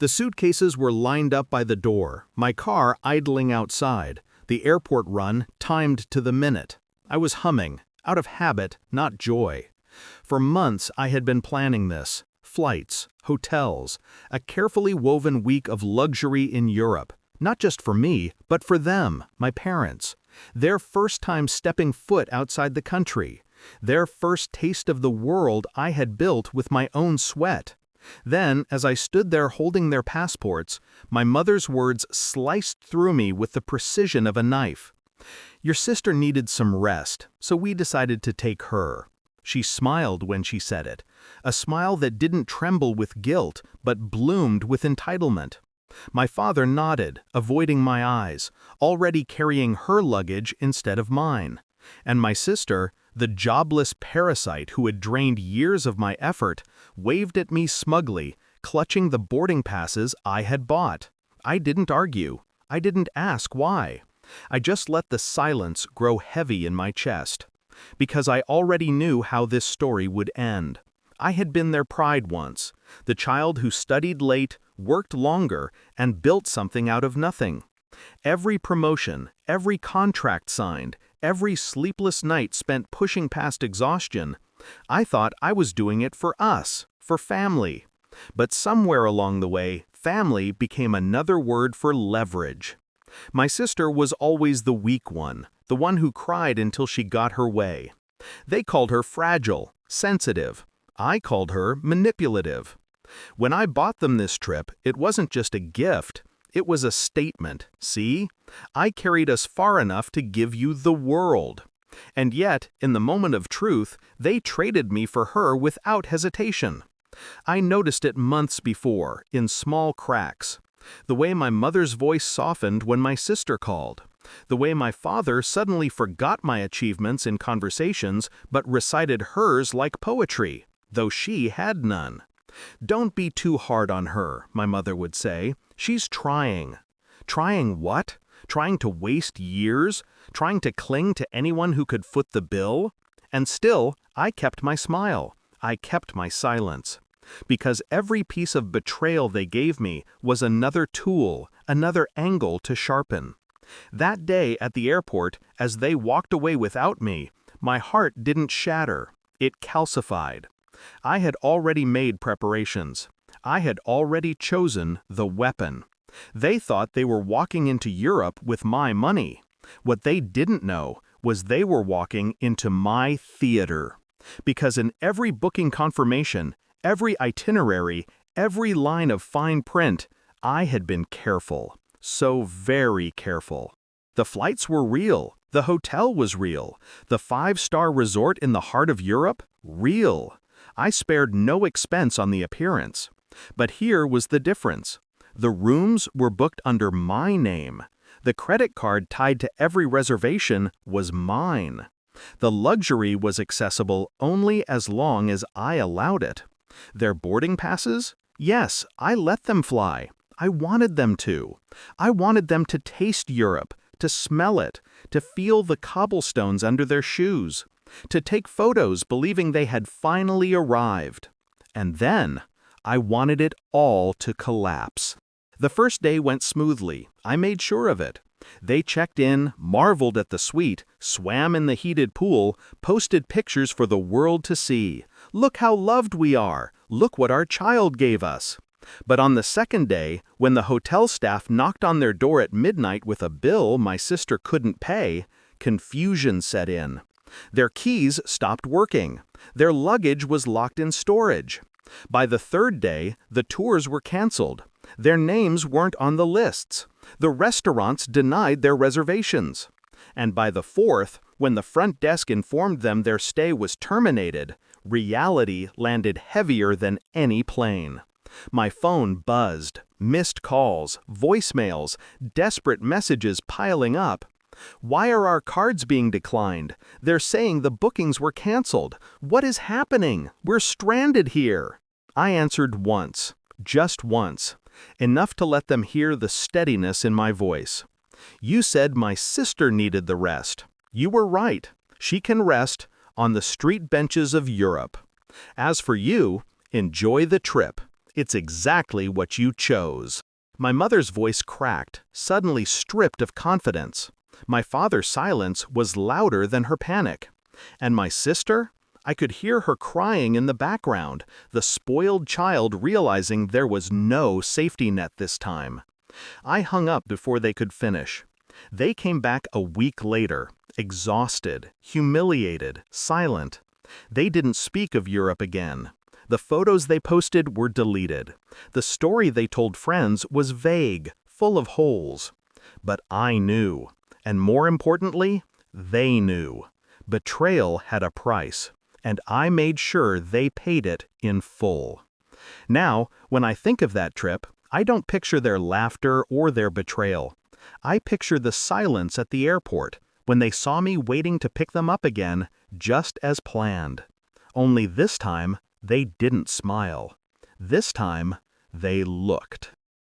The suitcases were lined up by the door, my car idling outside, the airport run timed to the minute. I was humming, out of habit, not joy. For months I had been planning this. Flights, hotels, a carefully woven week of luxury in Europe, not just for me, but for them, my parents. Their first time stepping foot outside the country. Their first taste of the world I had built with my own sweat. Then, as I stood there holding their passports, my mother's words sliced through me with the precision of a knife. Your sister needed some rest, so we decided to take her. She smiled when she said it, a smile that didn't tremble with guilt, but bloomed with entitlement. My father nodded, avoiding my eyes, already carrying her luggage instead of mine. And my sister, the jobless parasite who had drained years of my effort, waved at me smugly, clutching the boarding passes I had bought. I didn't argue. I didn't ask why. I just let the silence grow heavy in my chest. Because I already knew how this story would end. I had been their pride once, the child who studied late, worked longer, and built something out of nothing. Every promotion, every contract signed, every sleepless night spent pushing past exhaustion, I thought I was doing it for us, for family. But somewhere along the way, family became another word for leverage. My sister was always the weak one, the one who cried until she got her way. They called her fragile, sensitive. I called her manipulative. When I bought them this trip, it wasn't just a gift. It was a statement, see? I carried us far enough to give you the world. And yet, in the moment of truth, they traded me for her without hesitation. I noticed it months before, in small cracks. The way my mother's voice softened when my sister called. The way my father suddenly forgot my achievements in conversations but recited hers like poetry, though she had none. Don't be too hard on her, my mother would say. She's trying. Trying what? Trying to waste years? Trying to cling to anyone who could foot the bill? And still, I kept my smile. I kept my silence. Because every piece of betrayal they gave me was another tool, another angle to sharpen. That day at the airport, as they walked away without me, my heart didn't shatter. It calcified. I had already made preparations. I had already chosen the weapon. They thought they were walking into Europe with my money. What they didn't know was they were walking into my theater. Because in every booking confirmation, every itinerary, every line of fine print, I had been careful. So very careful. The flights were real. The hotel was real. The 5-star resort in the heart of Europe? Real. I spared no expense on the appearance. But here was the difference. The rooms were booked under my name. The credit card tied to every reservation was mine. The luxury was accessible only as long as I allowed it. Their boarding passes? Yes, I let them fly. I wanted them to. I wanted them to taste Europe, to smell it, to feel the cobblestones under their shoes, to take photos believing they had finally arrived. And then, I wanted it all to collapse. The first day went smoothly. I made sure of it. They checked in, marveled at the suite, swam in the heated pool, posted pictures for the world to see. Look how loved we are. Look what our child gave us. But on the second day, when the hotel staff knocked on their door at midnight with a bill my sister couldn't pay, confusion set in. Their keys stopped working. Their luggage was locked in storage. By the third day, the tours were canceled. Their names weren't on the lists. The restaurants denied their reservations. And by the fourth, when the front desk informed them their stay was terminated, reality landed heavier than any plane. My phone buzzed, missed calls, voicemails, desperate messages piling up. Why are our cards being declined? They're saying the bookings were canceled. What is happening? We're stranded here. I answered once, just once, enough to let them hear the steadiness in my voice. You said my sister needed the rest. You were right. She can rest on the street benches of Europe. As for you, enjoy the trip. It's exactly what you chose." My mother's voice cracked, suddenly stripped of confidence. My father's silence was louder than her panic. And my sister? I could hear her crying in the background, the spoiled child realizing there was no safety net this time. I hung up before they could finish. They came back a week later, exhausted, humiliated, silent. They didn't speak of Europe again. The photos they posted were deleted. The story they told friends was vague, full of holes. But I knew. And more importantly, they knew. Betrayal had a price, and I made sure they paid it in full. Now, when I think of that trip, I don't picture their laughter or their betrayal. I picture the silence at the airport when they saw me waiting to pick them up again, just as planned. Only this time, they didn't smile. This time, they looked.